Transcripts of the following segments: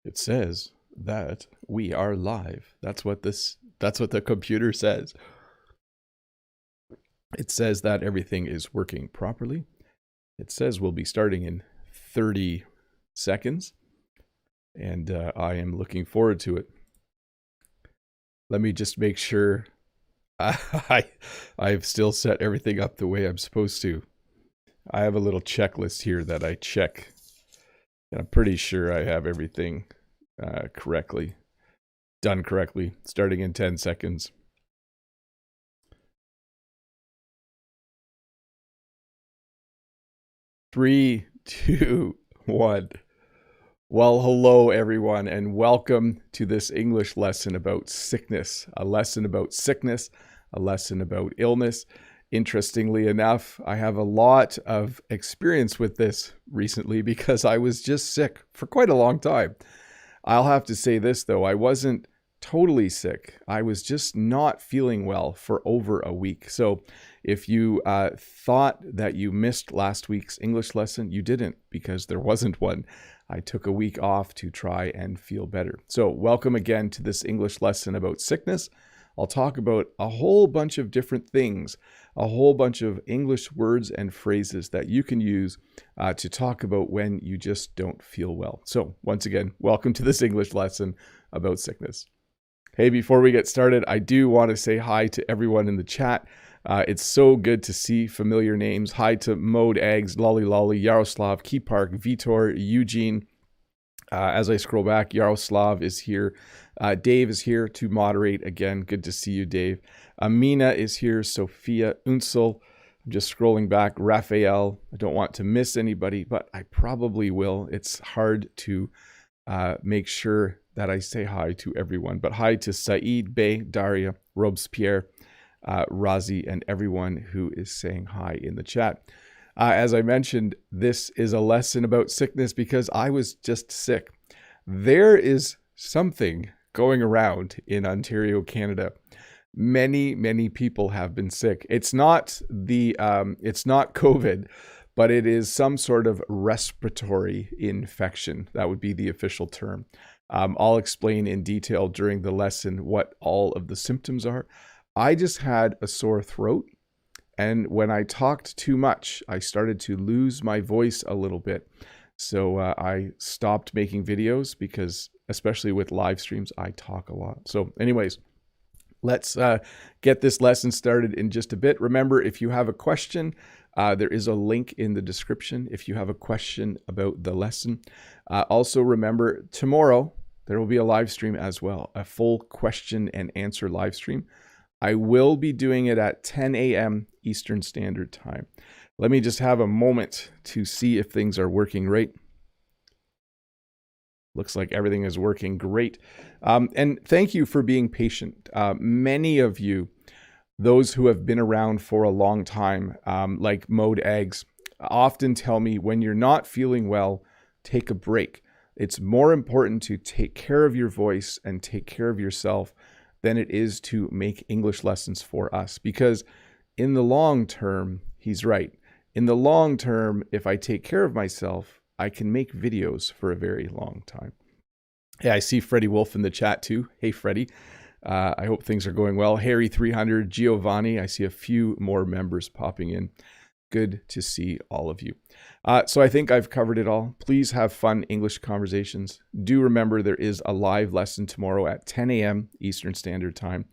It says that we are live. That's what the computer says. It says that everything is working properly. It says we'll be starting in 30 seconds, and I am looking forward to it. Let me just make sure I've still set everything up the way I'm supposed to. I have a little checklist here that I check, and I'm pretty sure I have everything done correctly, starting in 10 seconds. Three, two, one. Well, hello everyone, and welcome to this English lesson about sickness. A lesson about sickness, a lesson about illness. Interestingly enough, I have a lot of experience with this recently because I was just sick for quite a long time. I'll have to say this though, I wasn't totally sick. I was just not feeling well for over a week. So if you thought that you missed last week's English lesson, you didn't, because there wasn't one. I took a week off to try and feel better. So welcome again to this English lesson about sickness. I'll talk about a whole bunch of different things, a whole bunch of English words and phrases that you can use to talk about when you just don't feel well. So once again, welcome to this English lesson about sickness. Hey, before we get started, I do want to say hi to everyone in the chat. It's so good to see familiar names. Hi to Mode Eggs, Lolly Lolly, Yaroslav, Key Park, Vitor, Eugene. As I scroll back, Yaroslav is here. Dave is here to moderate again. Good to see you, Dave. Amina is here. Sophia Unsel. I'm just scrolling back. Raphael. I don't want to miss anybody, but I probably will. It's hard to make sure that I say hi to everyone. But hi to Saeed, Bey, Daria, Robespierre, Razi, and everyone who is saying hi in the chat. As I mentioned, this is a lesson about sickness because I was just sick. There is something going around in Ontario, Canada. Many people have been sick. It's not COVID, but it is some sort of respiratory infection. That would be the official term. I'll explain in detail during the lesson what all of the symptoms are. I just had a sore throat, and when I talked too much, I started to lose my voice a little bit. So I stopped making videos because, especially with live streams, I talk a lot. So anyways, let's get this lesson started in just a bit. Remember, if you have a question, there is a link in the description if you have a question about the lesson. Also remember, tomorrow there will be a live stream as well, a full question and answer live stream. I will be doing it at 10 a.m. Eastern Standard Time. Let me just have a moment to see if things are working right. Looks like everything is working great. And thank you for being patient. Many of you, those who have been around for a long time, like Mode Eggs, often tell me when you're not feeling well, take a break. It's more important to take care of your voice and take care of yourself than it is to make English lessons for us. Because in the long term, he's right. In the long term, if I take care of myself, I can make videos for a very long time. Hey, I see Freddie Wolf in the chat too. Hey, Freddie. I hope things are going well. Harry 300, Giovanni. I see a few more members popping in. Good to see all of you. So I think I've covered it all. Please have fun English conversations. Do remember there is a live lesson tomorrow at 10 a.m. Eastern Standard Time.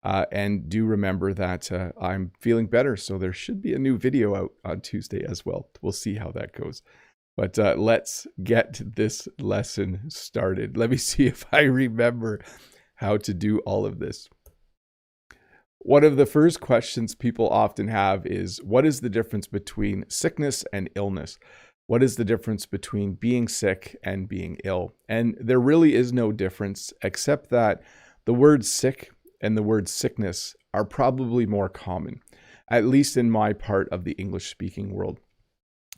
And do remember that I'm feeling better, so there should be a new video out on Tuesday as well. We'll see how that goes. But let's get this lesson started. Let me see if I remember how to do all of this. One of the first questions people often have is, what is the difference between sickness and illness? What is the difference between being sick and being ill? And there really is no difference, except that the word sick and the word sickness are probably more common, at least in my part of the English-speaking world.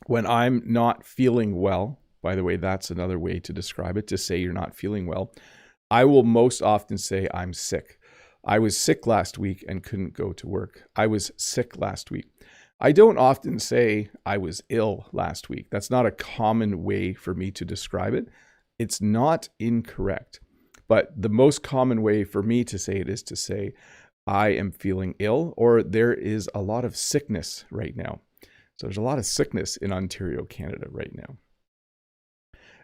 When I'm not feeling well, by the way, that's another way to describe it, to say you're not feeling well, I will most often say I'm sick. I was sick last week and couldn't go to work. I was sick last week. I don't often say I was ill last week. That's not a common way for me to describe it. It's not incorrect, but the most common way for me to say it is to say, I am feeling ill, or there is a lot of sickness right now. So there's a lot of sickness in Ontario, Canada right now.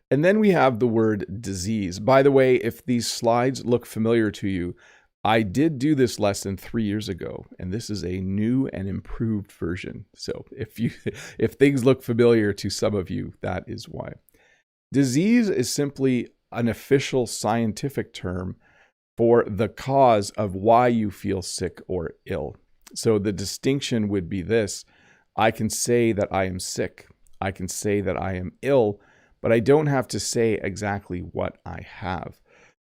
And then we have the word disease. By the way, if these slides look familiar to you, I did do this lesson 3 years ago, and this is a new and improved version. So if things look familiar to some of you, that is why. Disease is simply an official scientific term for the cause of why you feel sick or ill. So the distinction would be this: I can say that I am sick, I can say that I am ill, but I don't have to say exactly what I have.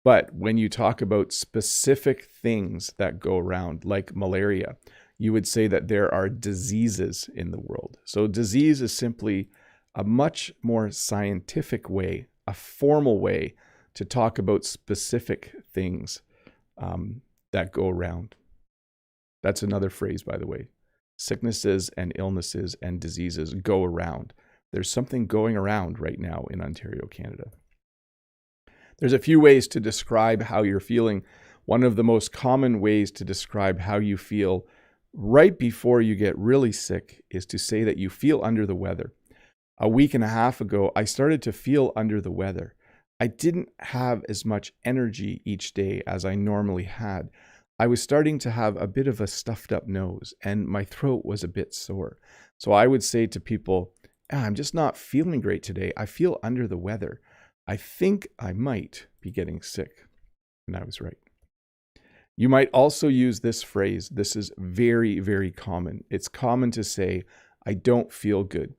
But when you talk about specific things that go around, like malaria, you would say that there are diseases in the world. So disease is simply a much more scientific way, a formal way to talk about specific things that go around. That's another phrase, by the way. Sicknesses and illnesses and diseases go around. There's something going around right now in Ontario, Canada. There's a few ways to describe how you're feeling. One of the most common ways to describe how you feel right before you get really sick is to say that you feel under the weather. A week and a half ago, I started to feel under the weather. I didn't have as much energy each day as I normally had. I was starting to have a bit of a stuffed up nose, and my throat was a bit sore. So I would say to people, I'm just not feeling great today. I feel under the weather. I think I might be getting sick. And I was right. You might also use this phrase. This is very, very common. It's common to say, I don't feel good.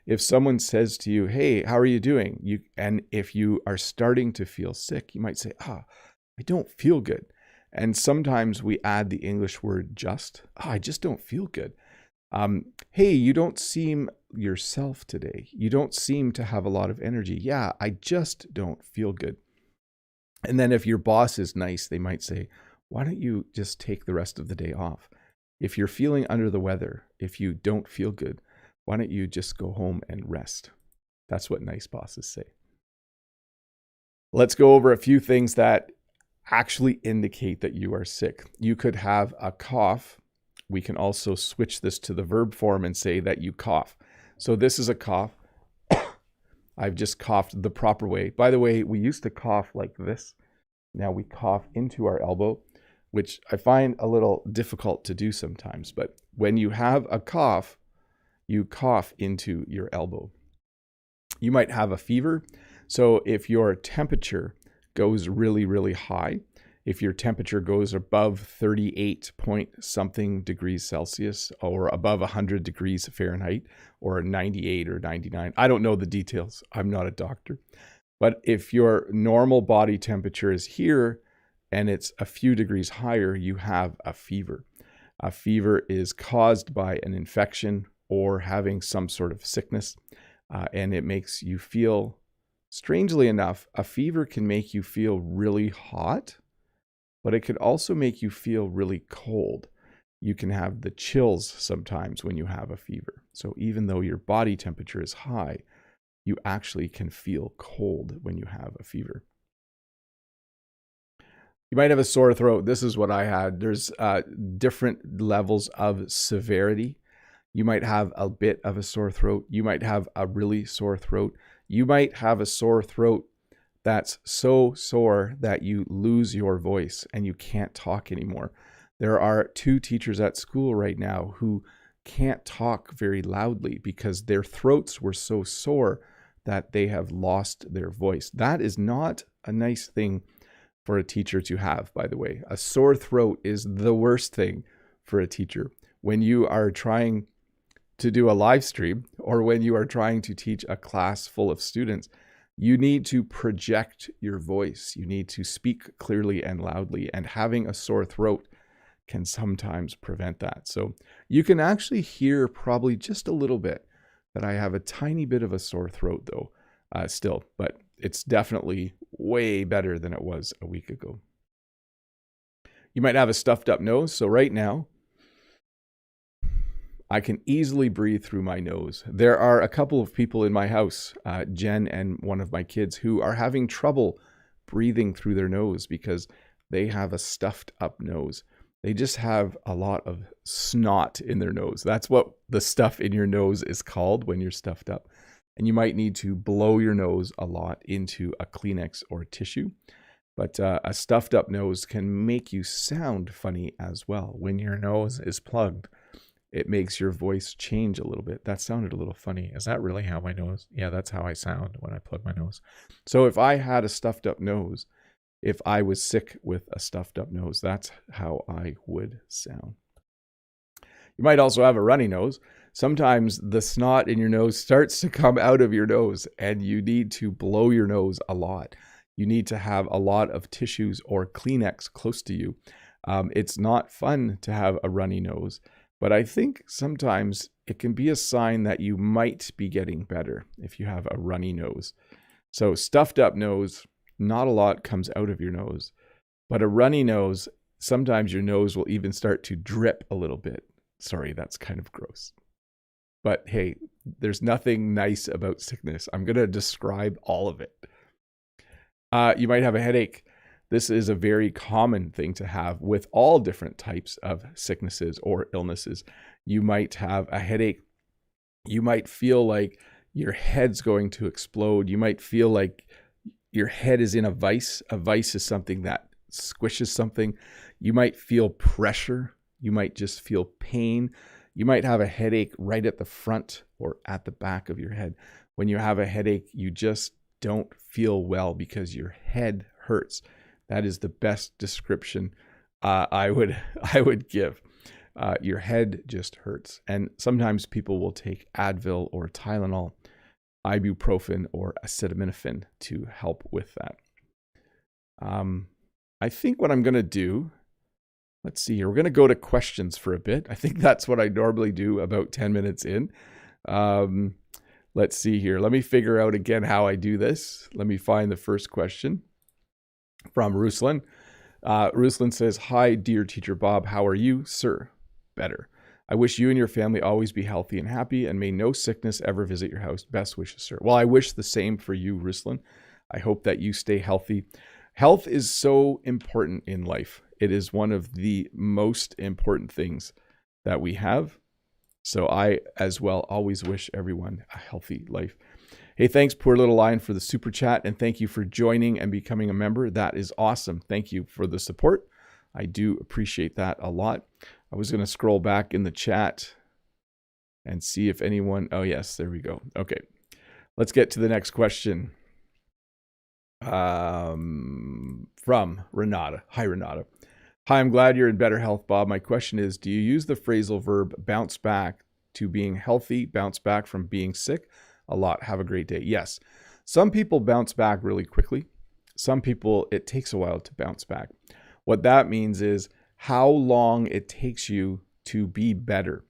If someone says to you, hey, how are you doing? And if you are starting to feel sick, you might say, I don't feel good. And sometimes we add the English word just. I just don't feel good. Hey, you don't seem yourself today. You don't seem to have a lot of energy. Yeah, I just don't feel good. And then if your boss is nice, they might say, why don't you just take the rest of the day off? If you're feeling under the weather, if you don't feel good, why don't you just go home and rest? That's what nice bosses say. Let's go over a few things that actually indicate that you are sick. You could have a cough. We can also switch this to the verb form and say that you cough. So this is a cough. I've just coughed the proper way. By the way, we used to cough like this. Now we cough into our elbow, which I find a little difficult to do sometimes. But when you have a cough, you cough into your elbow. You might have a fever. So if your temperature goes really, really high, if your temperature goes above 38 point something degrees Celsius or above 100 degrees Fahrenheit or 98 or 99, I don't know the details. I'm not a doctor. But if your normal body temperature is here and it's a few degrees higher, you have a fever. A fever is caused by an infection or having some sort of sickness, and it makes you feel, strangely enough, a fever can make you feel really hot, but it could also make you feel really cold. You can have the chills sometimes when you have a fever. So even though your body temperature is high, you actually can feel cold when you have a fever. You might have a sore throat. This is what I had. There's different levels of severity. You might have a bit of a sore throat. You might have a really sore throat. You might have a sore throat that's so sore that you lose your voice and you can't talk anymore. There are 2 teachers at school right now who can't talk very loudly because their throats were so sore that they have lost their voice. That is not a nice thing for a teacher to have, by the way. A sore throat is the worst thing for a teacher. When you are trying to do a live stream or when you are trying to teach a class full of students, you need to project your voice. You need to speak clearly and loudly, and having a sore throat can sometimes prevent that. So you can actually hear probably just a little bit that I have a tiny bit of a sore throat though, still, but it's definitely way better than it was a week ago. You might have a stuffed up nose. So right now, I can easily breathe through my nose. There are a couple of people in my house, Jen and one of my kids, who are having trouble breathing through their nose because they have a stuffed up nose. They just have a lot of snot in their nose. That's what the stuff in your nose is called when you're stuffed up. And you might need to blow your nose a lot into a Kleenex or tissue. But a stuffed up nose can make you sound funny as well. When your nose is plugged, it makes your voice change a little bit. That sounded a little funny. Is that really how my nose? Yeah, that's how I sound when I plug my nose. So if I had a stuffed up nose, if I was sick with a stuffed up nose, that's how I would sound. You might also have a runny nose. Sometimes the snot in your nose starts to come out of your nose and you need to blow your nose a lot. You need to have a lot of tissues or Kleenex close to you. It's not fun to have a runny nose. But I think sometimes it can be a sign that you might be getting better if you have a runny nose. So stuffed up nose, not a lot comes out of your nose. But a runny nose, sometimes your nose will even start to drip a little bit. Sorry, that's kind of gross. But hey, there's nothing nice about sickness. I'm going to describe all of it. You might have a headache. This is a very common thing to have with all different types of sicknesses or illnesses. You might have a headache. You might feel like your head's going to explode. You might feel like your head is in a vice. A vice is something that squishes something. You might feel pressure. You might just feel pain. You might have a headache right at the front or at the back of your head. When you have a headache, you just don't feel well because your head hurts. That is the best description I would give. Your head just hurts. And sometimes people will take Advil or Tylenol, ibuprofen or acetaminophen to help with that. I think what I'm going to do, let's see here. We're going to go to questions for a bit. I think that's what I normally do about 10 minutes in. Let's see here. Let me figure out again how I do this. Let me find the first question. From Ruslan. Ruslan says, "Hi, dear teacher Bob. How are you, sir? Better. I wish you and your family always be healthy and happy, and may no sickness ever visit your house. Best wishes, sir." Well, I wish the same for you, Ruslan. I hope that you stay healthy. Health is so important in life. It is one of the most important things that we have. So I, as well, always wish everyone a healthy life. Hey, thanks, Poor Little Lion, for the super chat, and thank you for joining and becoming a member. That is awesome. Thank you for the support. I do appreciate that a lot. I was going to scroll back in the chat and see if anyone... Oh, yes, there we go. Okay, let's get to the next question. From Renata. Hi, Renata. Hi, I'm glad you're in better health, Bob. My question is, do you use the phrasal verb bounce back to being healthy, bounce back from being sick? A lot. Have a great day. Yes. Some people bounce back really quickly. Some people, it takes a while to bounce back. What that means is how long it takes you to be better.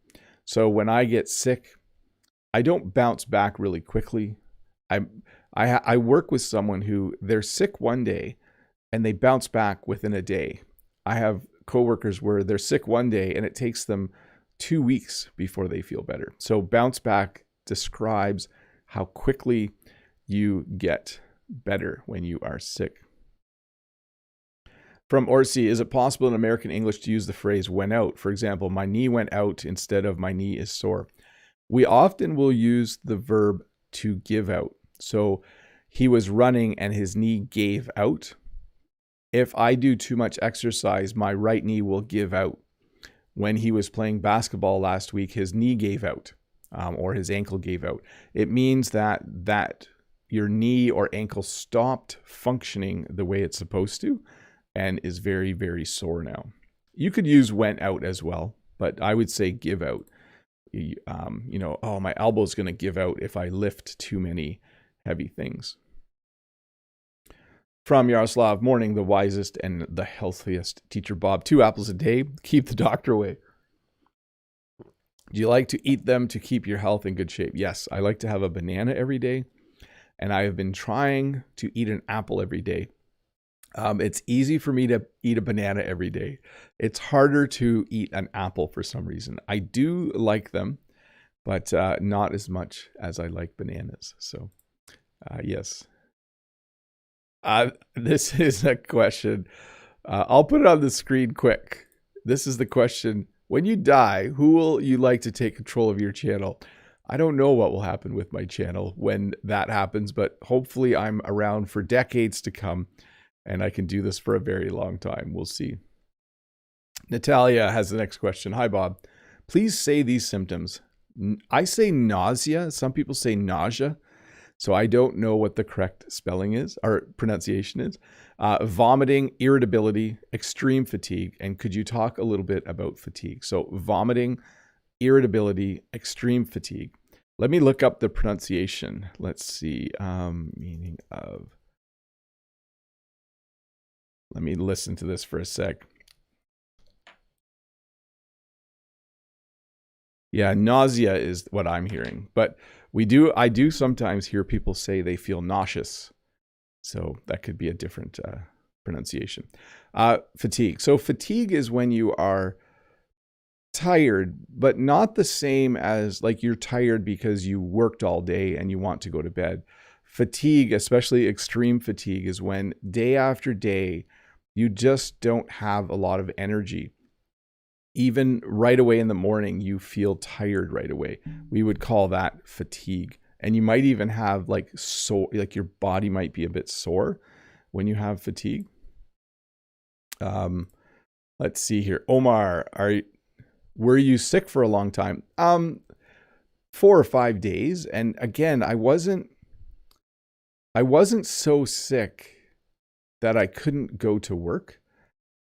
So when I get sick, I don't bounce back really quickly. I work with someone who they're sick one day and they bounce back within a day. I have coworkers where they're sick one day and it takes them 2 weeks before they feel better. So bounce back describes how quickly you get better when you are sick. From Orsi, is it possible in American English to use the phrase went out? For example, my knee went out instead of my knee is sore. We often will use the verb to give out. So he was running and his knee gave out. If I do too much exercise, my right knee will give out. When he was playing basketball last week, his knee gave out. Or his ankle gave out. It means that your knee or ankle stopped functioning the way it's supposed to and is very, very sore now. You could use went out as well, but I would say give out. Oh, my elbow's going to give out if I lift too many heavy things. From Yaroslav, morning, the wisest and the healthiest teacher Bob. 2 apples a day, keep the doctor away. Do you like to eat them to keep your health in good shape? Yes, I like to have a banana every day, and I have been trying to eat an apple every day. It's easy for me to eat a banana every day. It's harder to eat an apple for some reason. I do like them, but not as much as I like bananas. So, yes. This is a question. I'll put it on the screen quick. This is the question. When you die, who will you like to take control of your channel? I don't know what will happen with my channel when that happens, but hopefully I'm around for decades to come and I can do this for a very long time. We'll see. Natalia has the next question. Hi, Bob. Please say these symptoms. I say nausea. Some people say nausea. So I don't know what the correct spelling is or pronunciation is. Vomiting, irritability, extreme fatigue. And could you talk a little bit about fatigue? So vomiting, irritability, extreme fatigue. Let me look up the pronunciation. Let's see. Meaning of. Let me listen to this for a sec. Yeah, nausea is what I'm hearing. But I do sometimes hear people say they feel nauseous. So that could be a different pronunciation. Fatigue. So fatigue is when you are tired, but not the same as like you're tired because you worked all day and you want to go to bed. Fatigue, especially extreme fatigue, is when day after day, you just don't have a lot of energy. Even right away in the morning, you feel tired right away. We would call that fatigue. And you might even have like your body might be a bit sore when you have fatigue. Let's see here. Omar, were you sick for a long time? 4 or 5 days. And again, I wasn't so sick that I couldn't go to work.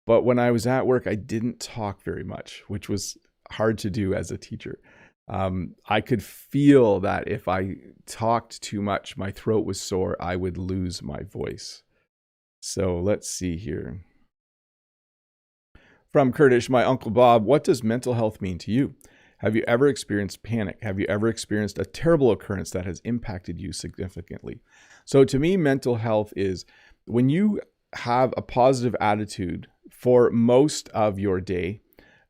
But when I was at work, I didn't talk very much, which was hard to do as a teacher. I could feel that if I talked too much, my throat was sore, I would lose my voice. So let's see here. From Kurdish, my Uncle Bob, what does mental health mean to you? Have you ever experienced panic? Have you ever experienced a terrible occurrence that has impacted you significantly? So to me, mental health is when you have a positive attitude for most of your day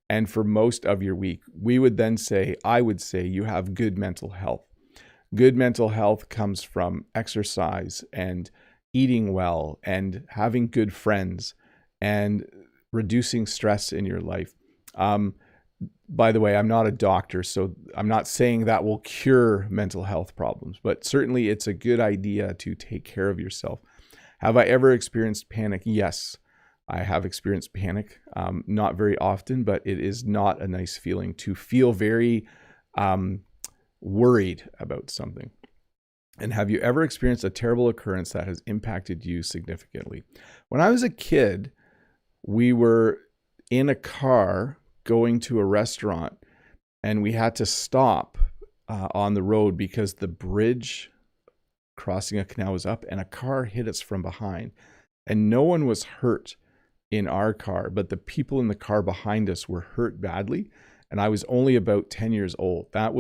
and for most of your week, I would say you have good mental health. Good mental health comes from exercise and eating well and having good friends and reducing stress in your life. By the way, I'm not a doctor, so I'm not saying that will cure mental health problems, but certainly it's a good idea to take care of yourself. Have I ever experienced panic? Yes, I have experienced panic. Not very often, but it is not a nice feeling to feel very worried about something. And have you ever experienced a terrible occurrence that has impacted you significantly? When I was a kid, we were in a car going to a restaurant and we had to stop on the road because the bridge crossing a canal was up and a car hit us from behind. And no one was hurt in our car, but the people in the car behind us were hurt badly. And I was only about 10 years old. That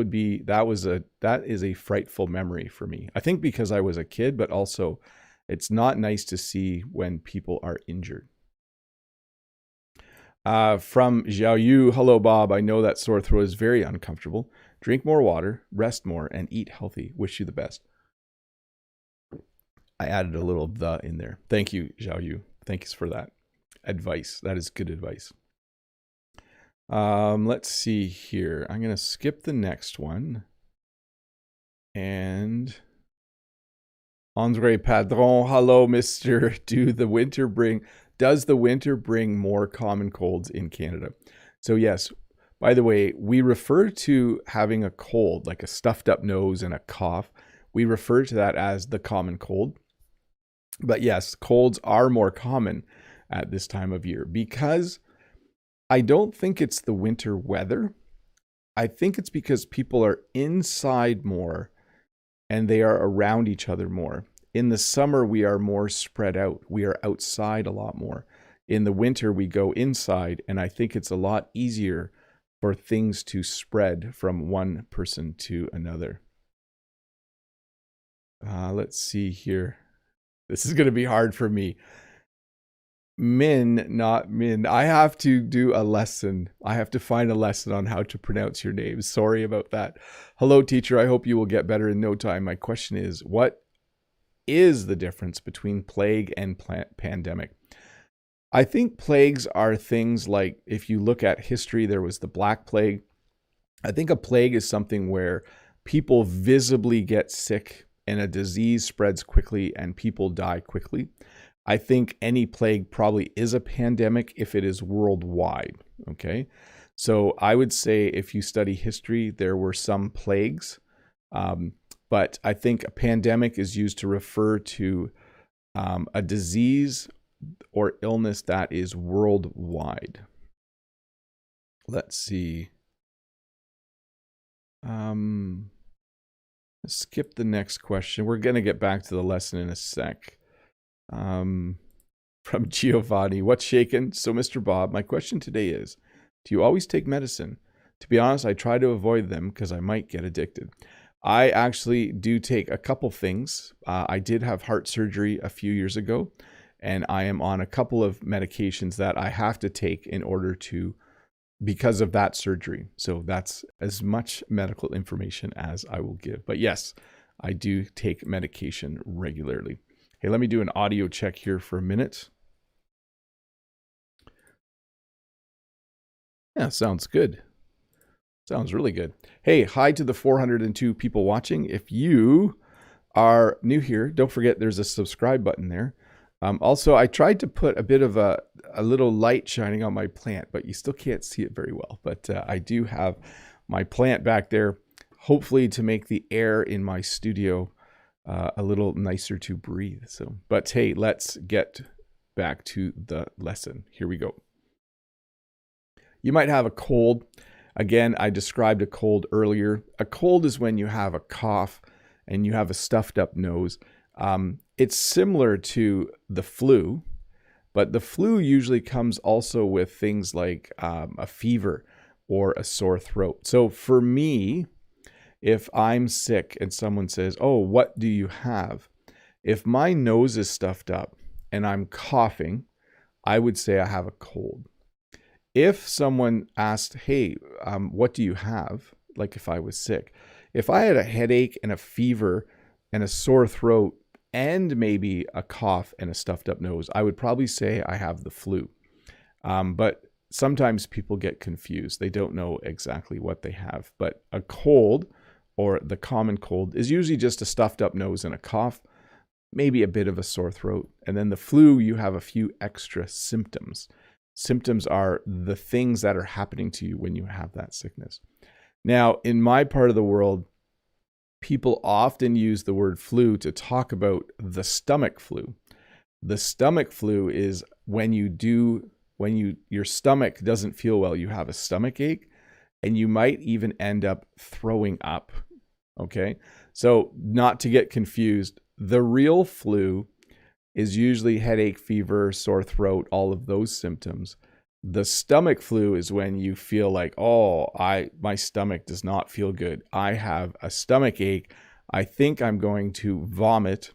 is a frightful memory for me. I think because I was a kid, but also it's not nice to see when people are injured. From Xiao Yu, hello Bob. I know that sore throat is very uncomfortable. Drink more water, rest more, and eat healthy. Wish you the best. I added a little "the" in there. Thank you, Xiao Yu. Thanks for that advice. That is good advice. Let's see here. I'm going to skip the next one. And Andre Padron, hello, Mr. Does the winter bring more common colds in Canada? So yes, by the way, we refer to having a cold, like a stuffed up nose and a cough. We refer to that as the common cold. But yes, colds are more common at this time of year because I don't think it's the winter weather. I think it's because people are inside more and they are around each other more. In the summer, we are more spread out. We are outside a lot more. In the winter, we go inside, and I think it's a lot easier for things to spread from one person to another. Let's see here. This is going to be hard for me. Min, not Min. I have to do a lesson. I have to find a lesson on how to pronounce your name. Sorry about that. Hello, teacher. I hope you will get better in no time. My question is, what is the difference between plague and pandemic? I think plagues are things like, if you look at history, there was the Black Plague. I think a plague is something where people visibly get sick and a disease spreads quickly and people die quickly. I think any plague probably is a pandemic if it is worldwide, okay? So I would say if you study history, there were some plagues, but I think a pandemic is used to refer to a disease or illness that is worldwide. Let's see. Skip the next question. We're going to get back to the lesson in a sec. From Giovanni, what's shaken? So, Mr. Bob, my question today is, do you always take medicine? To be honest, I try to avoid them because I might get addicted. I actually do take a couple things. I did have heart surgery a few years ago, and I am on a couple of medications that I have to take in order to, because of that surgery. So that's as much medical information as I will give. But yes, I do take medication regularly. Hey, let me do an audio check here for a minute. Yeah, sounds good. Sounds really good. Hey, hi to the 402 people watching. If you are new here, don't forget there's a subscribe button there. Also, I tried to put a bit of a little light shining on my plant, but you still can't see it very well. But I do have my plant back there, hopefully to make the air in my studio a little nicer to breathe. So, but hey, let's get back to the lesson. Here we go. You might have a cold. Again, I described a cold earlier. A cold is when you have a cough and you have a stuffed up nose. It's similar to the flu, but the flu usually comes also with things like a fever or a sore throat. So for me, if I'm sick and someone says, "Oh, what do you have?" If my nose is stuffed up and I'm coughing, I would say I have a cold. If someone asked, "Hey, what do you have?" Like if I was sick, if I had a headache and a fever and a sore throat and maybe a cough and a stuffed up nose, I would probably say I have the flu. But sometimes people get confused. They don't know exactly what they have. But a cold, or the common cold, is usually just a stuffed up nose and a cough, maybe a bit of a sore throat. And then the flu, you have a few extra symptoms. Symptoms are the things that are happening to you when you have that sickness. Now, in my part of the world, people often use the word flu to talk about the stomach flu. The stomach flu is when your stomach doesn't feel well, you have a stomach ache, and you might even end up throwing up. Okay? So, not to get confused, the real flu is usually headache, fever, sore throat, all of those symptoms. The stomach flu is when you feel like, "Oh, my stomach does not feel good. I have a stomach ache. I think I'm going to vomit.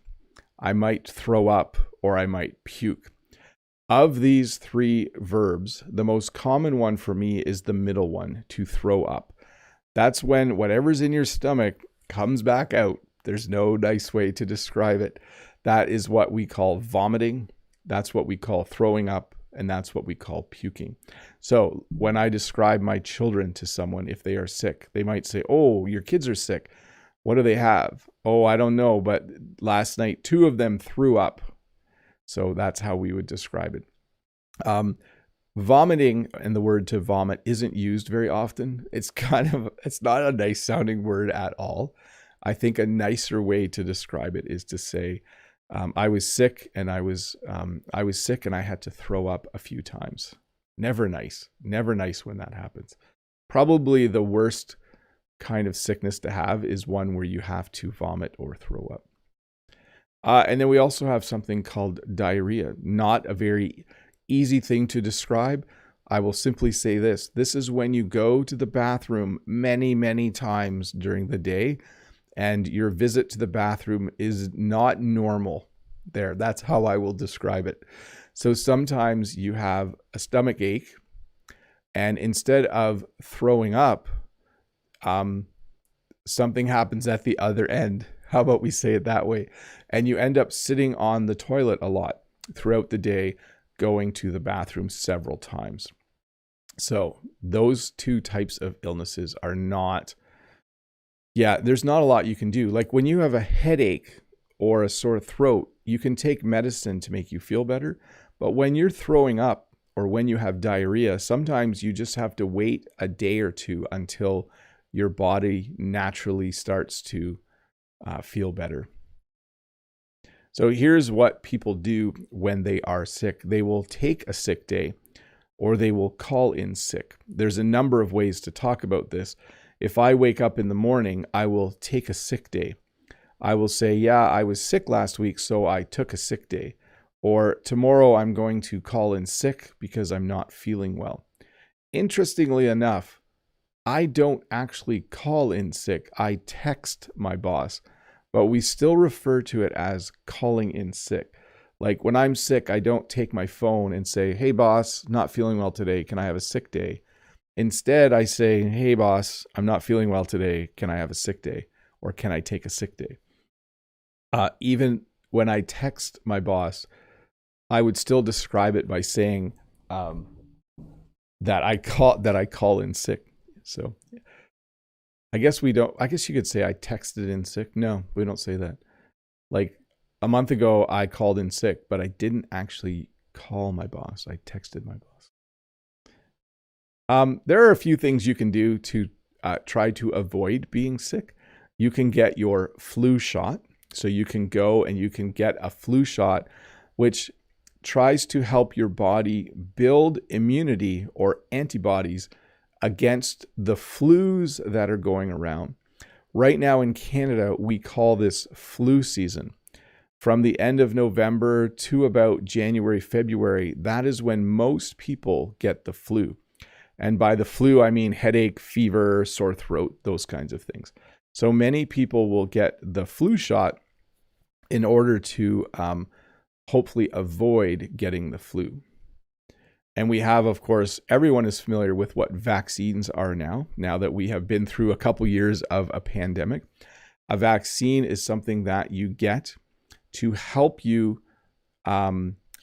I might throw up, or I might puke." Of these three verbs, the most common one for me is the middle one, to throw up. That's when whatever's in your stomach comes back out. There's no nice way to describe it. That is what we call vomiting. That's what we call throwing up. And that's what we call puking. So when I describe my children to someone, if they are sick, they might say, "Oh, your kids are sick. What do they have?" "Oh, I don't know, but last night 2 of them threw up." So that's how we would describe it. Vomiting, and the word to vomit, isn't used very often. It's not a nice sounding word at all. I think a nicer way to describe it is to say, I was sick and I was sick and I had to throw up a few times. Never nice when that happens. Probably the worst kind of sickness to have is one where you have to vomit or throw up. And then we also have something called diarrhea. Not a very easy thing to describe. I will simply say this. This is when you go to the bathroom many, many times during the day, and your visit to the bathroom is not normal. There, that's how I will describe it. So sometimes you have a stomach ache, and instead of throwing up, something happens at the other end. How about we say it that way? And you end up sitting on the toilet a lot throughout the day, going to the bathroom several times. So those two types of illnesses are not, there's not a lot you can do. Like when you have a headache or a sore throat, you can take medicine to make you feel better. But when you're throwing up or when you have diarrhea, sometimes you just have to wait a day or two until your body naturally starts to feel better. So here's what people do when they are sick. They will take a sick day or they will call in sick. There's a number of ways to talk about this. If I wake up in the morning, I will take a sick day. I will say, yeah, I was sick last week, so I took a sick day. Or tomorrow I'm going to call in sick because I'm not feeling well. Interestingly enough, I don't actually call in sick. I text my boss, but we still refer to it as calling in sick. Like when I'm sick, I don't take my phone and say, hey boss, not feeling well today. Can I have a sick day? Instead, I say, hey boss, I'm not feeling well today. Can I have a sick day? Or can I take a sick day? Even when I text my boss, I would still describe it by saying that I call in sick. So I guess you could say I texted in sick. No, we don't say that. Like a month ago, I called in sick, but I didn't actually call my boss. I texted my boss. There are a few things you can do to try to avoid being sick. You can get your flu shot. So you can go and you can get a flu shot, which tries to help your body build immunity or antibodies against the flus that are going around. Right now in Canada, we call this flu season. From the end of November to about January, February, that is when most people get the flu. And by the flu, I mean headache, fever, sore throat, those kinds of things. So many people will get the flu shot in order to hopefully avoid getting the flu. And we have, of course, everyone is familiar with what vaccines are now that we have been through a couple years of a pandemic. A vaccine is something that you get to help you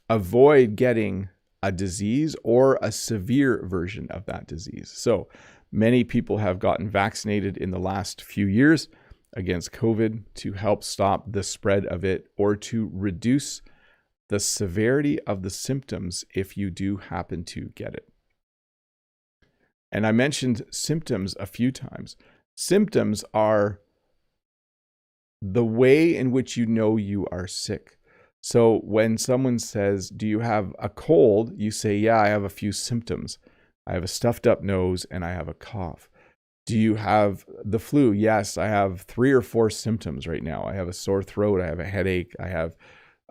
avoid getting a disease or a severe version of that disease. So many people have gotten vaccinated in the last few years against COVID to help stop the spread of it or to reduce the severity of the symptoms if you do happen to get it. And I mentioned symptoms a few times. Symptoms are the way in which you know you are sick. So when someone says, do you have a cold? You say, yeah, I have a few symptoms. I have a stuffed up nose and I have a cough. Do you have the flu? Yes, I have 3 or 4 symptoms right now. I have a sore throat. I have a headache. I have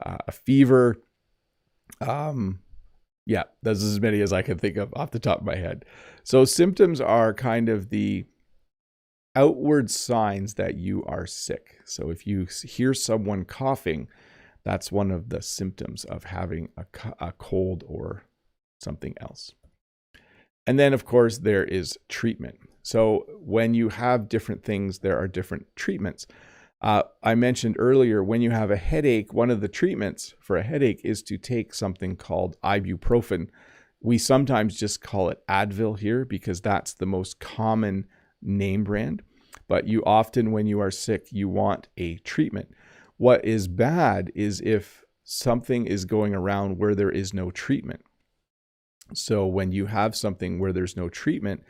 a fever. That's as many as I can think of off the top of my head. So symptoms are kind of the outward signs that you are sick. So if you hear someone coughing, that's one of the symptoms of having a cold or something else. And then, of course, there is treatment. So when you have different things, there are different treatments. I mentioned earlier, when you have a headache, one of the treatments for a headache is to take something called ibuprofen. We sometimes just call it Advil here because that's the most common name brand. But you often, when you are sick, you want a treatment. What is bad is if something is going around where there is no treatment. So when you have something where there's no treatment,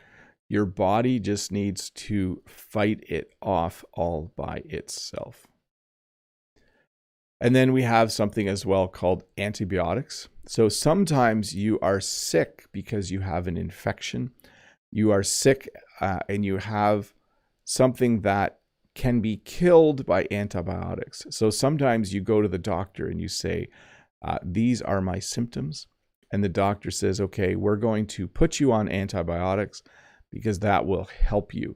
your body just needs to fight it off all by itself. And then we have something as well called antibiotics. So sometimes you are sick because you have an infection. You are sick and you have something that can be killed by antibiotics. So sometimes you go to the doctor and you say, these are my symptoms. And the doctor says, okay, we're going to put you on antibiotics because that will help you.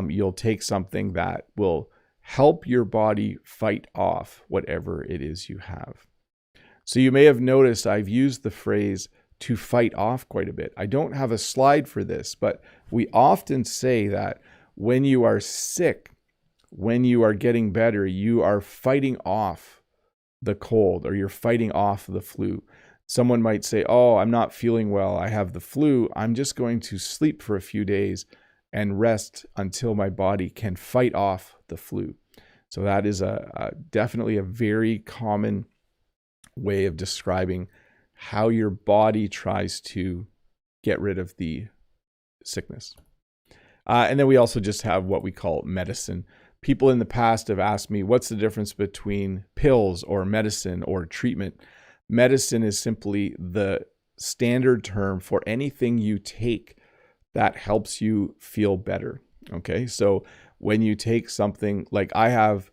You'll take something that will help your body fight off whatever it is you have. So you may have noticed I've used the phrase to fight off quite a bit. I don't have a slide for this, but we often say that when you are sick, when you are getting better, you are fighting off the cold or you're fighting off the flu. Someone might say, oh, I'm not feeling well. I have the flu. I'm just going to sleep for a few days and rest until my body can fight off the flu. So that is definitely a very common way of describing how your body tries to get rid of the sickness. And then we also just have what we call medicine. People in the past have asked me, what's the difference between pills or medicine or treatment? Medicine is simply the standard term for anything you take that helps you feel better. Okay, so when you take something like I have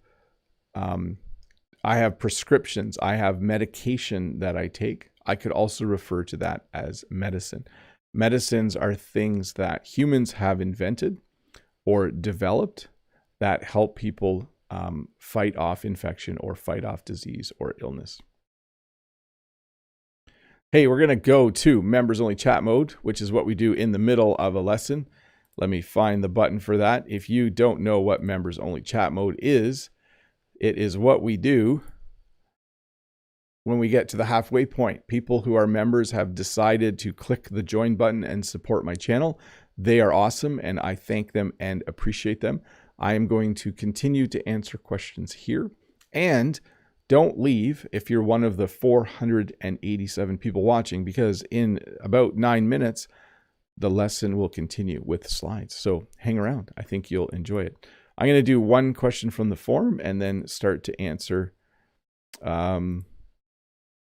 prescriptions, I have medication that I take. I could also refer to that as medicine. Medicines are things that humans have invented or developed that help people fight off infection or fight off disease or illness. Hey, we're going to go to members only chat mode, which is what we do in the middle of a lesson. Let me find the button for that. If you don't know what members only chat mode is, it is what we do when we get to the halfway point. People who are members have decided to click the join button and support my channel. They are awesome, and I thank them and appreciate them. I am going to continue to answer questions here. And don't leave if you're one of the 487 people watching, because in about 9 minutes, the lesson will continue with slides. So hang around. I think you'll enjoy it. I'm going to do one question from the forum and then start to answer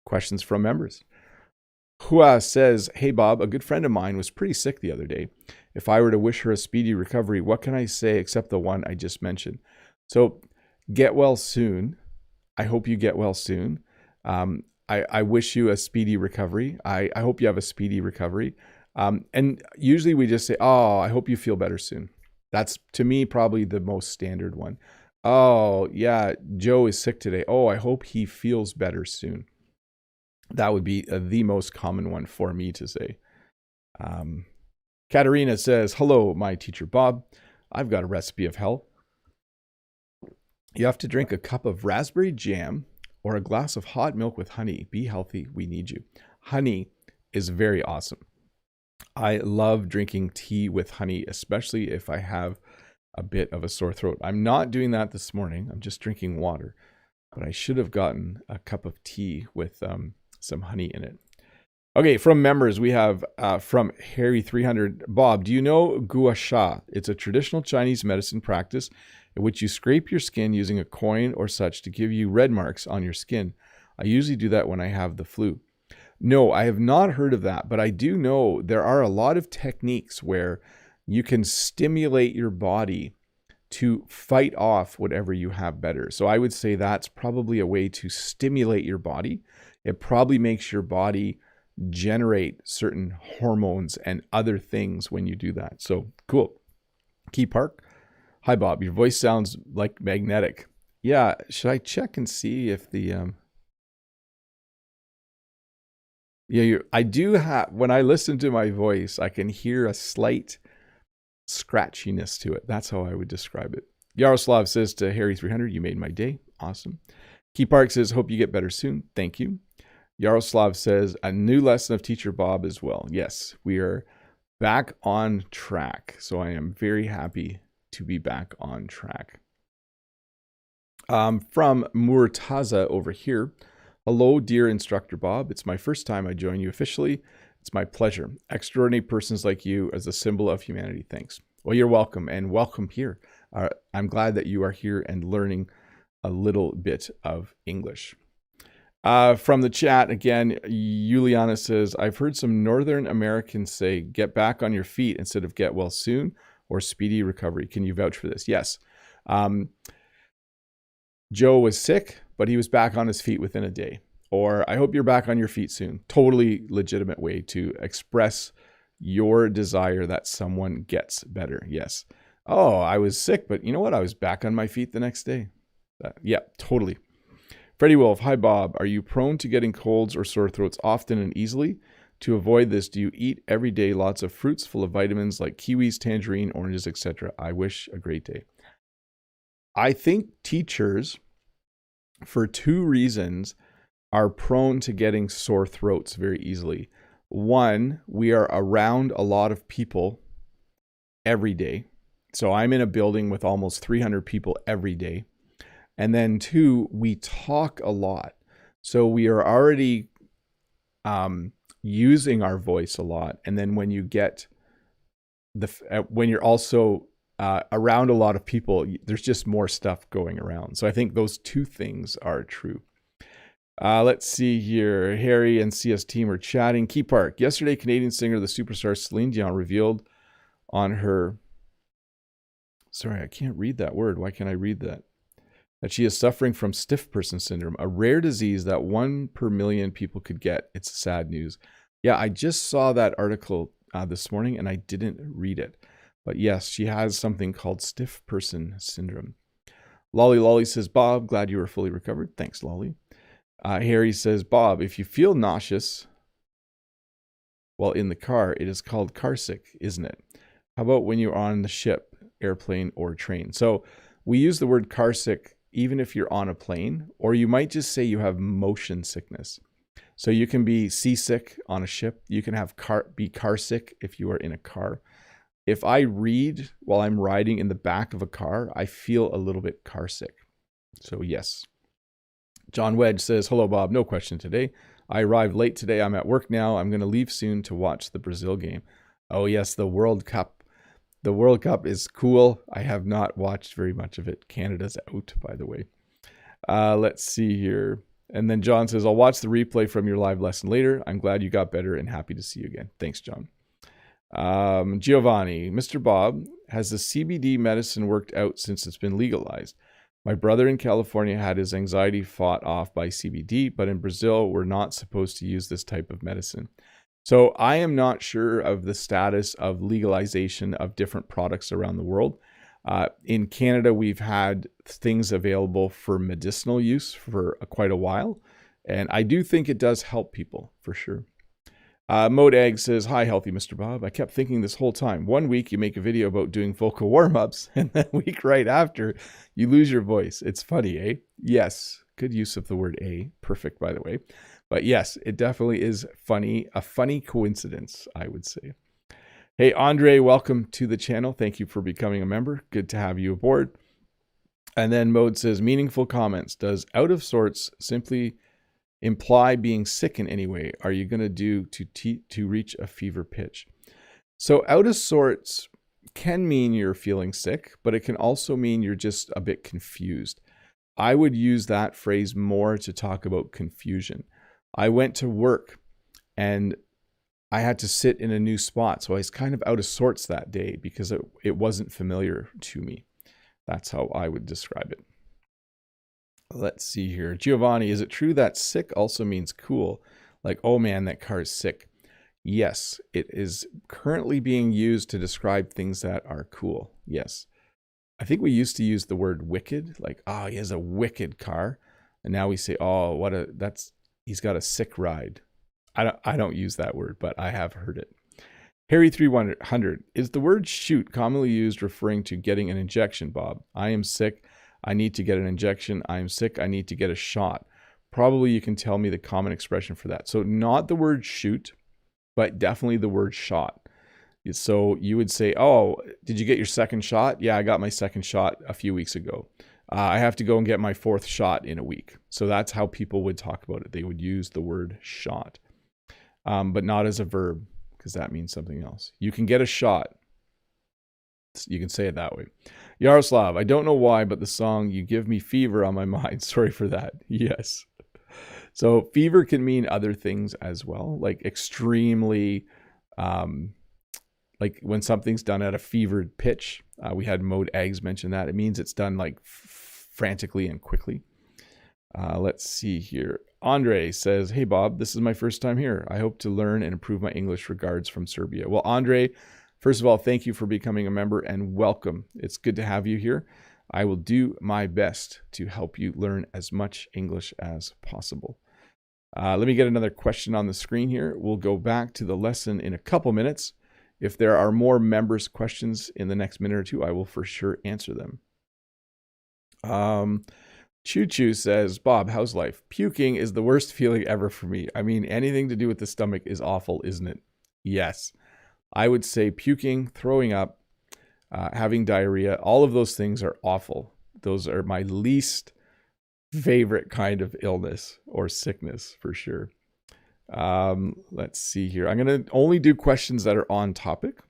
questions from members. Hua says, hey Bob, a good friend of mine was pretty sick the other day. If I were to wish her a speedy recovery, what can I say except the one I just mentioned? So get well soon. I hope you get well soon. I wish you a speedy recovery. I hope you have a speedy recovery. And usually we just say, oh, I hope you feel better soon. That's, to me, probably the most standard one. Oh, yeah, Joe is sick today. Oh, I hope he feels better soon. That would be the most common one for me to say. Katerina says, hello, my teacher Bob. I've got a recipe of hell. You have to drink a cup of raspberry jam or a glass of hot milk with honey. Be healthy. We need you. Honey is very awesome. I love drinking tea with honey, especially if I have a bit of a sore throat. I'm not doing that this morning. I'm just drinking water, but I should have gotten a cup of tea with some honey in it. Okay, from members, we have from Harry300. Bob, do you know gua sha? It's a traditional Chinese medicine practice in which you scrape your skin using a coin or such to give you red marks on your skin. I usually do that when I have the flu. No, I have not heard of that, but I do know there are a lot of techniques where you can stimulate your body to fight off whatever you have better. So I would say that's probably a way to stimulate your body. It probably makes your body generate certain hormones and other things when you do that. So cool. Key Park. Hi, Bob. Your voice sounds like magnetic. Yeah. Should I check and see if the... Yeah, I do have, when I listen to my voice, I can hear a slight scratchiness to it. That's how I would describe it. Yaroslav says to Harry300, you made my day. Awesome. Key Park says, hope you get better soon. Thank you. Yaroslav says, a new lesson of Teacher Bob as well. Yes, we are back on track. So I am very happy to be back on track. From Murtaza over here. Hello, dear instructor Bob. It's my first time I join you officially. It's my pleasure. Extraordinary persons like you as a symbol of humanity. Thanks. Well, you're welcome, and welcome here. I'm glad that you are here and learning a little bit of English. From the chat, again, Juliana says, I've heard some Northern Americans say, get back on your feet instead of get well soon or speedy recovery. Can you vouch for this? Yes. Joe was sick, but he was back on his feet within a day. Or I hope you're back on your feet soon. Totally legitimate way to express your desire that someone gets better. Yes. Oh, I was sick, but you know what? I was back on my feet the next day. Yeah, totally. Freddie Wolf, hi Bob. Are you prone to getting colds or sore throats often and easily? To avoid this, do you eat every day lots of fruits full of vitamins like kiwis, tangerine, oranges, etc.? I wish a great day. I think teachers, for two reasons, are prone to getting sore throats very easily. One, we are around a lot of people every day. So I'm in a building with almost 300 people every day. And then two, we talk a lot. So we are already using our voice a lot. And then when you get when you're also around a lot of people, there's just more stuff going around. So I think those two things are true. Let's see here. Harry and CS team are chatting. Key Park. Yesterday, Canadian singer, the superstar Celine Dion revealed on her... Sorry, I can't read that word. Why can't I read that? That she is suffering from stiff person syndrome, a rare disease that 1 per million people could get. It's sad news. Yeah, I just saw that article this morning and I didn't read it. But yes, she has something called stiff person syndrome. Lolly says, Bob, glad you were fully recovered. Thanks, Lolly. Harry says, Bob, if you feel nauseous while in the car, it is called car sick, isn't it? How about when you're on the ship, airplane, or train? So we use the word car sick even if you're on a plane, or you might just say you have motion sickness. So you can be seasick on a ship. You can have be car sick if you are in a car. If I read while I'm riding in the back of a car, I feel a little bit car sick. So yes. John Wedge says, hello, Bob. No question today. I arrived late today. I'm at work now. I'm going to leave soon to watch the Brazil game. Oh, yes, the World Cup. The World Cup is cool. I have not watched very much of it. Canada's out, by the way. Let's see here. And then John says, I'll watch the replay from your live lesson later. I'm glad you got better and happy to see you again. Thanks, John. Giovanni, Mr. Bob, has the CBD medicine worked out since it's been legalized? My brother in California had his anxiety fought off by CBD, but in Brazil, we're not supposed to use this type of medicine. So I am not sure of the status of legalization of different products around the world. In Canada, we've had things available for medicinal use for quite a while. And I do think it does help people for sure. Mode Egg says, hi, healthy Mr. Bob. I kept thinking this whole time, 1 week you make a video about doing vocal warm-ups, and then a week right after, you lose your voice. It's funny, eh? Yes. Good use of the word "a." Perfect, by the way. But yes, it definitely is funny. A funny coincidence, I would say. Hey, Andre, welcome to the channel. Thank you for becoming a member. Good to have you aboard. And then Mode says, meaningful comments. Does out of sorts simply imply being sick in any way? Are you going to do to reach a fever pitch? So out of sorts can mean you're feeling sick, but it can also mean you're just a bit confused. I would use that phrase more to talk about confusion. I went to work and I had to sit in a new spot. So I was kind of out of sorts that day because it wasn't familiar to me. That's how I would describe it. Let's see here. Giovanni, is it true that sick also means cool? Like, oh man, that car is sick. Yes, it is currently being used to describe things that are cool. Yes. I think we used to use the word wicked, like, oh, he has a wicked car. And now we say, oh, he's got a sick ride. I don't use that word, but I have heard it. Harry 300, is the word shoot commonly used referring to getting an injection, Bob? I am sick. I need to get an injection. I am sick. I need to get a shot. Probably you can tell me the common expression for that. So not the word shoot, but definitely the word shot. So you would say, oh, did you get your second shot? Yeah, I got my second shot a few weeks ago. I have to go and get my fourth shot in a week. So that's how people would talk about it. They would use the word shot, but not as a verb, because that means something else. You can get a shot. You can say it that way. Yaroslav, I don't know why, but the song You Give Me Fever on my mind. Sorry for that. Yes. So fever can mean other things as well, like extremely, like when something's done at a fevered pitch. We had Mode Eggs mention that. It means it's done like frantically and quickly. Let's see here. Andre says, hey, Bob, this is my first time here. I hope to learn and improve my English. Regards from Serbia. Well, Andre, First of all, thank you for becoming a member and welcome. It's good to have you here. I will do my best to help you learn as much English as possible. Let me get another question on the screen here. We'll go back to the lesson in a couple minutes. If there are more members' questions in the next minute or two, I will for sure answer them. Choo Choo says, Bob, how's life? Puking is the worst feeling ever for me. I mean, anything to do with the stomach is awful, isn't it? Yes. I would say puking, throwing up, having diarrhea, all of those things are awful. Those are my least favorite kind of illness or sickness for sure. Let's see here. I'm going to only do questions that are on topic.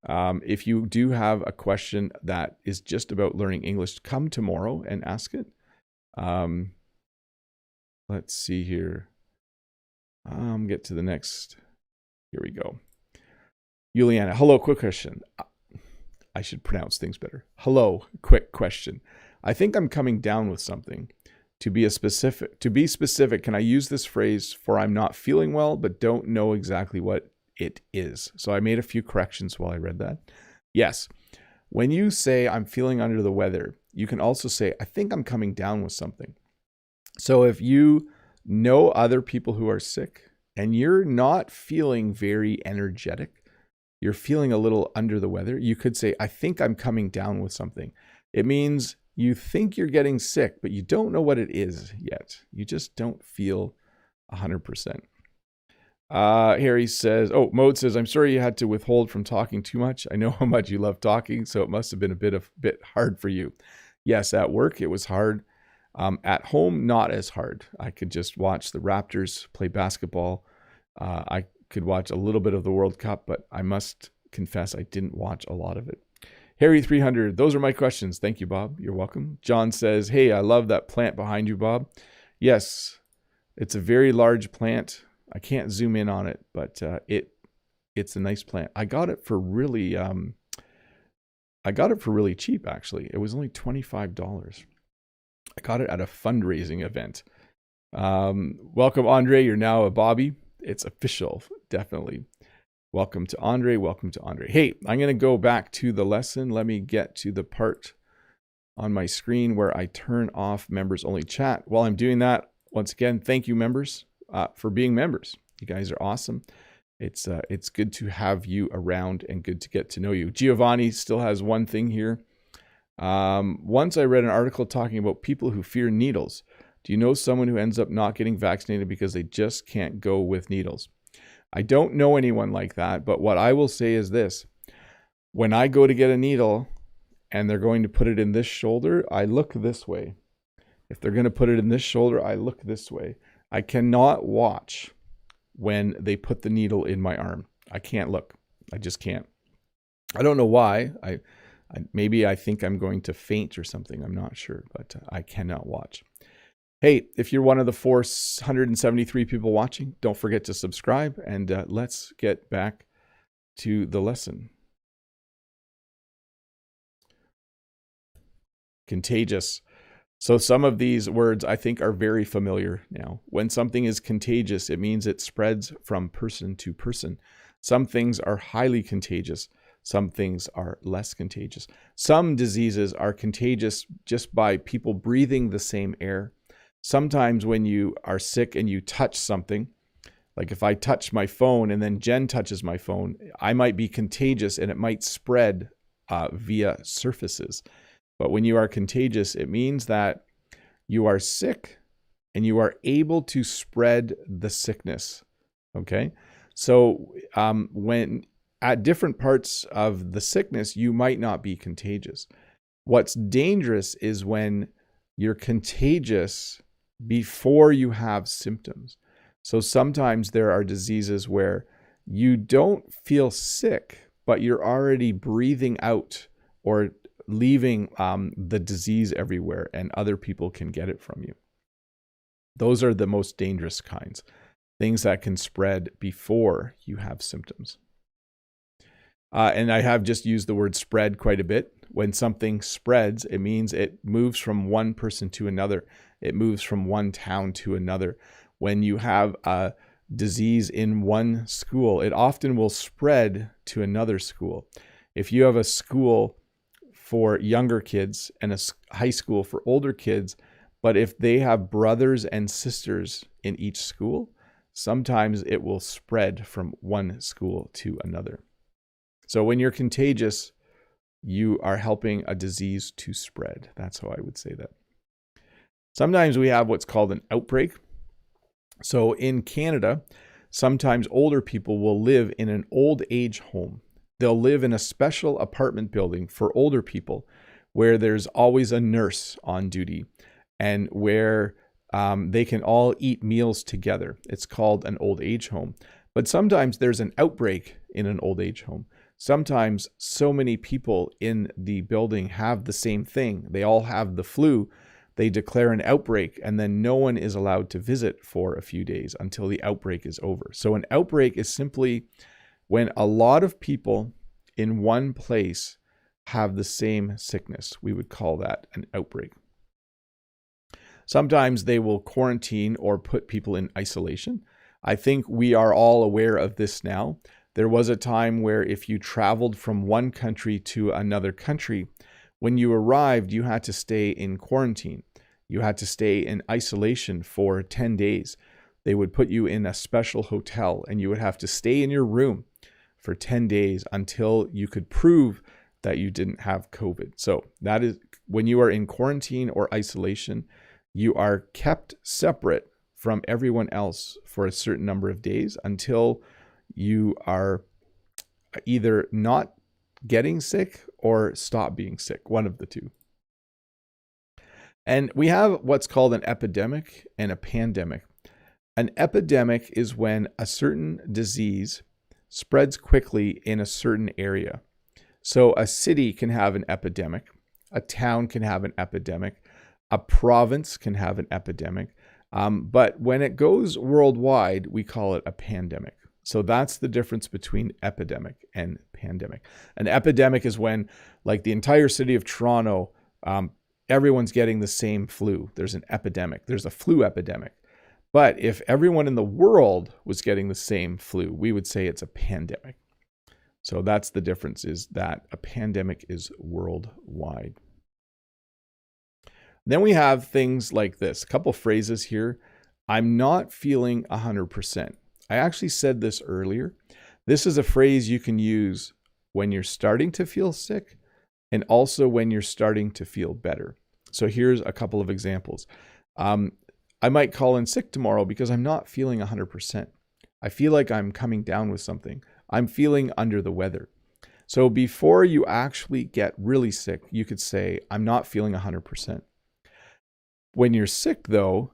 If you do have a question that is just about learning English, come tomorrow and ask it. Let's see here. Get to the next. Here we go. Juliana, hello, quick question. I should pronounce things better. Hello, quick question. I think I'm coming down with something. To be specific, can I use this phrase for I'm not feeling well, but don't know exactly what it is? So I made a few corrections while I read that. Yes. When you say I'm feeling under the weather, you can also say, I think I'm coming down with something. So if you know other people who are sick and you're not feeling very energetic, you're feeling a little under the weather, you could say, I think I'm coming down with something. It means you think you're getting sick, but you don't know what it is yet. You just don't feel 100%. Harry says, Mode says, I'm sorry you had to withhold from talking too much. I know how much you love talking, so it must have been a bit hard for you. Yes, at work it was hard. At home, not as hard. I could just watch the Raptors play basketball. I could watch a little bit of the World Cup, but I must confess I didn't watch a lot of it. Harry 300, those are my questions. Thank you, Bob. You're welcome. John says, hey, I love that plant behind you, Bob. Yes, it's a very large plant. I can't zoom in on it, but it's a nice plant. I got it for really cheap, actually. It was only $25. I got it at a fundraising event. Welcome, Andre. You're now a Bobby. It's official, definitely. Welcome to Andre. Welcome to Andre. Hey, I'm going to go back to the lesson. Let me get to the part on my screen where I turn off members only chat. While I'm doing that, once again, thank you, members, for being members. You guys are awesome. It's good to have you around and good to get to know you. Giovanni still has one thing here. Once I read an article talking about people who fear needles. Do you know someone who ends up not getting vaccinated because they just can't go with needles? I don't know anyone like that, but what I will say is this. When I go to get a needle and they're going to put it in this shoulder, I look this way. If they're going to put it in this shoulder, I look this way. I cannot watch when they put the needle in my arm. I can't look. I just can't. I don't know why. Maybe I think I'm going to faint or something. I'm not sure, but I cannot watch. Hey, if you're one of the 473 people watching, don't forget to subscribe, and let's get back to the lesson. Contagious. So some of these words I think are very familiar now. When something is contagious, it means it spreads from person to person. Some things are highly contagious. Some things are less contagious. Some diseases are contagious just by people breathing the same air. Sometimes when you are sick and you touch something, like if I touch my phone and then Jen touches my phone, I might be contagious and it might spread via surfaces. But when you are contagious, it means that you are sick and you are able to spread the sickness. Okay? So when at different parts of the sickness, you might not be contagious. What's dangerous is when you're contagious before you have symptoms. So sometimes there are diseases where you don't feel sick, but you're already breathing out or leaving the disease everywhere, and other people can get it from you. Those are the most dangerous kinds, things that can spread before you have symptoms. And I have just used the word spread quite a bit. When something spreads, it means it moves from one person to another. It moves from one town to another. When you have a disease in one school, it often will spread to another school. If you have a school for younger kids and a high school for older kids, but if they have brothers and sisters in each school, sometimes it will spread from one school to another. So when you're contagious, you are helping a disease to spread. That's how I would say that. Sometimes we have what's called an outbreak. So in Canada, sometimes older people will live in an old age home. They'll live in a special apartment building for older people where there's always a nurse on duty and where they can all eat meals together. It's called an old age home. But sometimes there's an outbreak in an old age home. Sometimes so many people in the building have the same thing. They all have the flu. They declare an outbreak, and then no one is allowed to visit for a few days until the outbreak is over. So an outbreak is simply when a lot of people in one place have the same sickness. We would call that an outbreak. Sometimes they will quarantine or put people in isolation. I think we are all aware of this now. There was a time where if you traveled from one country to another country, when you arrived, you had to stay in quarantine. You had to stay in isolation for 10 days. They would put you in a special hotel and you would have to stay in your room for 10 days until you could prove that you didn't have COVID. So that is when you are in quarantine or isolation, you are kept separate from everyone else for a certain number of days until you are either not getting sick or stop being sick, one of the two. And we have what's called an epidemic and a pandemic. An epidemic is when a certain disease spreads quickly in a certain area. So a city can have an epidemic, a town can have an epidemic, a province can have an epidemic. But when it goes worldwide, we call it a pandemic. So that's the difference between epidemic and pandemic. An epidemic is when, like the entire city of Toronto, everyone's getting the same flu. There's an epidemic. There's a flu epidemic. But if everyone in the world was getting the same flu, we would say it's a pandemic. So that's the difference, is that a pandemic is worldwide. Then we have things like this. A couple phrases here. I'm not feeling 100%. I actually said this earlier. This is a phrase you can use when you're starting to feel sick and also when you're starting to feel better. So here's a couple of examples. I might call in sick tomorrow because I'm not feeling 100%. I feel like I'm coming down with something. I'm feeling under the weather. So before you actually get really sick, you could say, I'm not feeling 100%. When you're sick, though,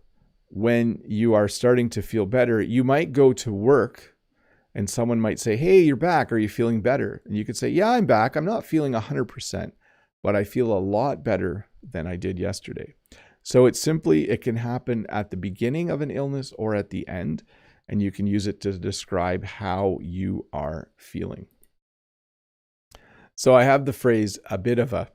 when you are starting to feel better, you might go to work and someone might say, hey, you're back. Are you feeling better? And you could say, yeah, I'm back. I'm not feeling 100%, but I feel a lot better than I did yesterday. So it can happen at the beginning of an illness or at the end, and you can use it to describe how you are feeling. So I have the phrase a bit of a,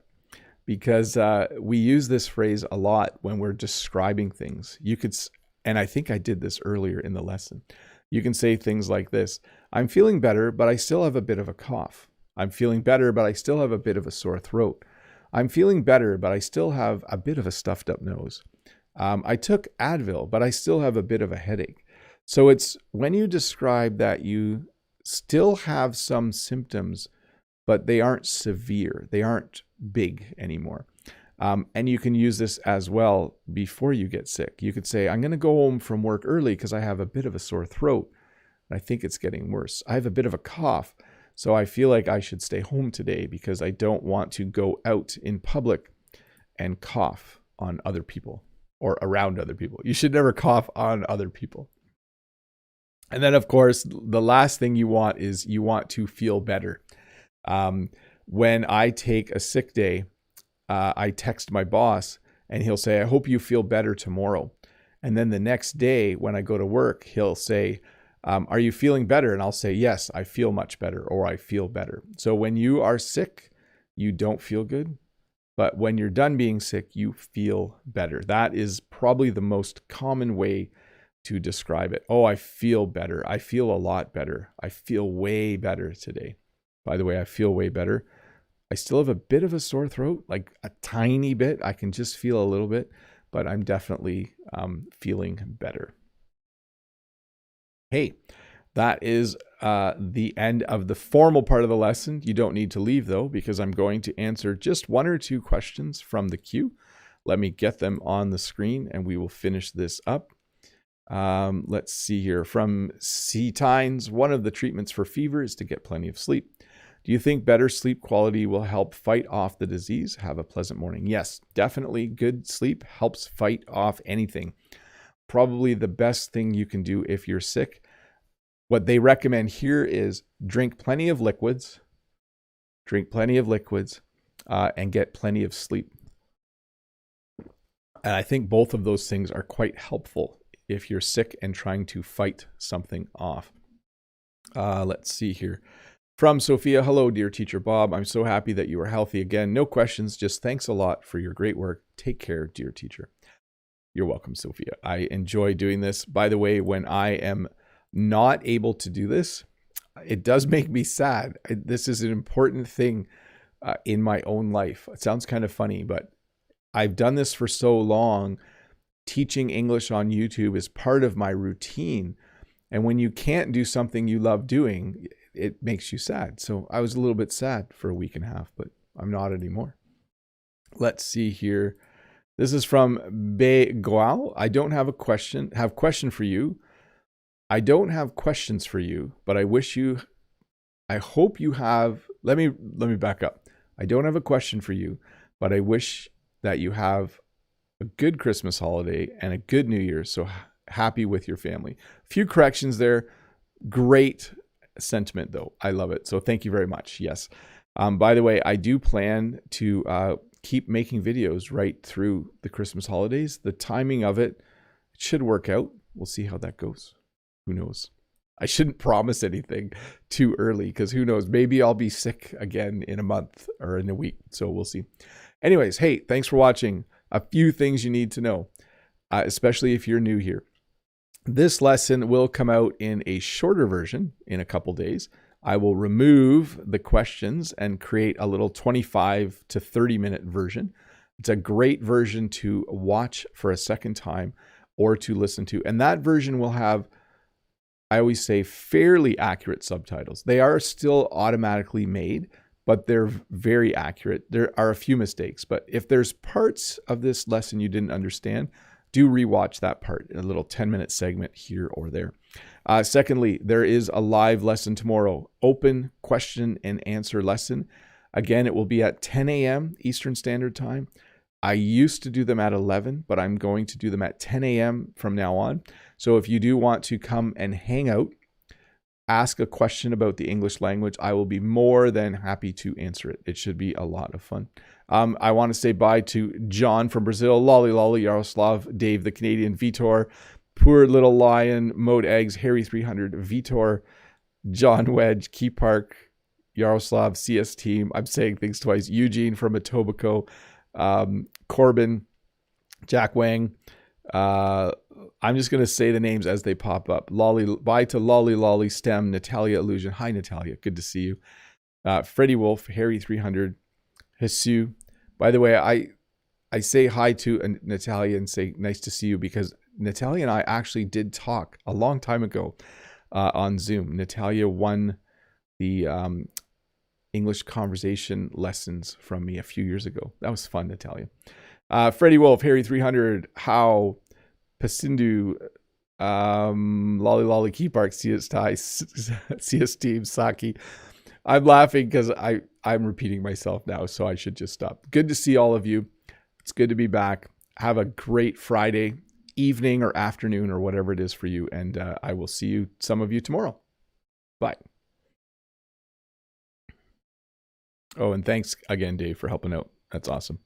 because we use this phrase a lot when we're describing things. You could, and I think I did this earlier in the lesson. You can say things like this: I'm feeling better, but I still have a bit of a cough. I'm feeling better, but I still have a bit of a sore throat. I'm feeling better, but I still have a bit of a stuffed up nose. I took Advil, but I still have a bit of a headache. So it's when you describe that you still have some symptoms, but they aren't severe. They aren't big anymore. And you can use this as well before you get sick. You could say, I'm going to go home from work early because I have a bit of a sore throat. I think it's getting worse. I have a bit of a cough. So I feel like I should stay home today because I don't want to go out in public and cough on other people or around other people. You should never cough on other people. And then, of course, the last thing you want is you want to feel better. When I take a sick day, I text my boss and he'll say, I hope you feel better tomorrow. And then the next day when I go to work, he'll say, are you feeling better? And I'll say, yes, I feel much better, or I feel better. So when you are sick, you don't feel good. But when you're done being sick, you feel better. That is probably the most common way to describe it. Oh, I feel better. I feel a lot better. I feel way better today. By the way, I feel way better. I still have a bit of a sore throat, like a tiny bit. I can just feel a little bit, but I'm definitely feeling better. Hey, that is the end of the formal part of the lesson. You don't need to leave though, because I'm going to answer just one or two questions from the queue. Let me get them on the screen and we will finish this up. Let's see here. From C. Tynes, one of the treatments for fever is to get plenty of sleep. Do you think better sleep quality will help fight off the disease? Have a pleasant morning. Yes, definitely. Good sleep helps fight off anything. Probably the best thing you can do if you're sick. What they recommend here is drink plenty of liquids, and get plenty of sleep. And I think both of those things are quite helpful if you're sick and trying to fight something off. Let's see here. From Sophia, hello, dear teacher Bob. I'm so happy that you are healthy again. No questions, just thanks a lot for your great work. Take care, dear teacher. You're welcome, Sophia. I enjoy doing this. By the way, when I am not able to do this, it does make me sad. This is an important thing in my own life. It sounds kind of funny, but I've done this for so long. Teaching English on YouTube is part of my routine. And when you can't do something you love doing, it makes you sad. So I was a little bit sad for a week and a half, but I'm not anymore. Let's see here. This is from Be Goal. I don't have a question. Have question for you. I don't have questions for you, but I hope you have. Let me back up. I don't have a question for you, but I wish that you have a good Christmas holiday and a good New Year. So happy with your family. A few corrections there. Great sentiment though. I love it. So thank you very much. Yes. By the way, I do plan to keep making videos right through the Christmas holidays. The timing of it should work out. We'll see how that goes. Who knows? I shouldn't promise anything too early because who knows? Maybe I'll be sick again in a month or in a week. So we'll see. Anyways, hey, thanks for watching. A few things you need to know, especially if you're new here. This lesson will come out in a shorter version in a couple days. I will remove the questions and create a little 25 to 30 minute version. It's a great version to watch for a second time or to listen to. And that version will have, I always say, fairly accurate subtitles. They are still automatically made, but they're very accurate. There are a few mistakes, but if there's parts of this lesson you didn't understand, do rewatch that part in a little 10-minute segment here or there. Secondly, there is a live lesson tomorrow, open question and answer lesson. Again, it will be at 10 a.m. Eastern Standard Time. I used to do them at 11, but I'm going to do them at 10 a.m. from now on. So if you do want to come and hang out, ask a question about the English language, I will be more than happy to answer it. It should be a lot of fun. I want to say bye to John from Brazil, Lolly Lolly, Yaroslav, Dave the Canadian, Vitor, Poor Little Lion, Mode Eggs, Harry 300, Vitor, John Wedge, Key Park, Yaroslav, CS Team. I'm saying things twice. Eugene from Etobicoke, Corbin, Jack Wang. I'm just going to say the names as they pop up. Bye to Lolly Lolly, Stem, Natalia Illusion. Hi, Natalia. Good to see you. Freddie Wolf, Harry 300, Jesus. By the way, I say hi to Natalia and say nice to see you because Natalia and I actually did talk a long time ago on Zoom. Natalia won the English conversation lessons from me a few years ago. That was fun, Natalia. Freddie Wolf, Harry 300, How, Pasindu, Lolly Lolly, Key Park, CS Ty, CS Team, Saki. I'm laughing because I'm repeating myself now, so I should just stop. Good to see all of you. It's good to be back. Have a great Friday evening or afternoon or whatever it is for you, and I will see you, some of you, tomorrow. Bye. Oh, and thanks again, Dave, for helping out. That's awesome.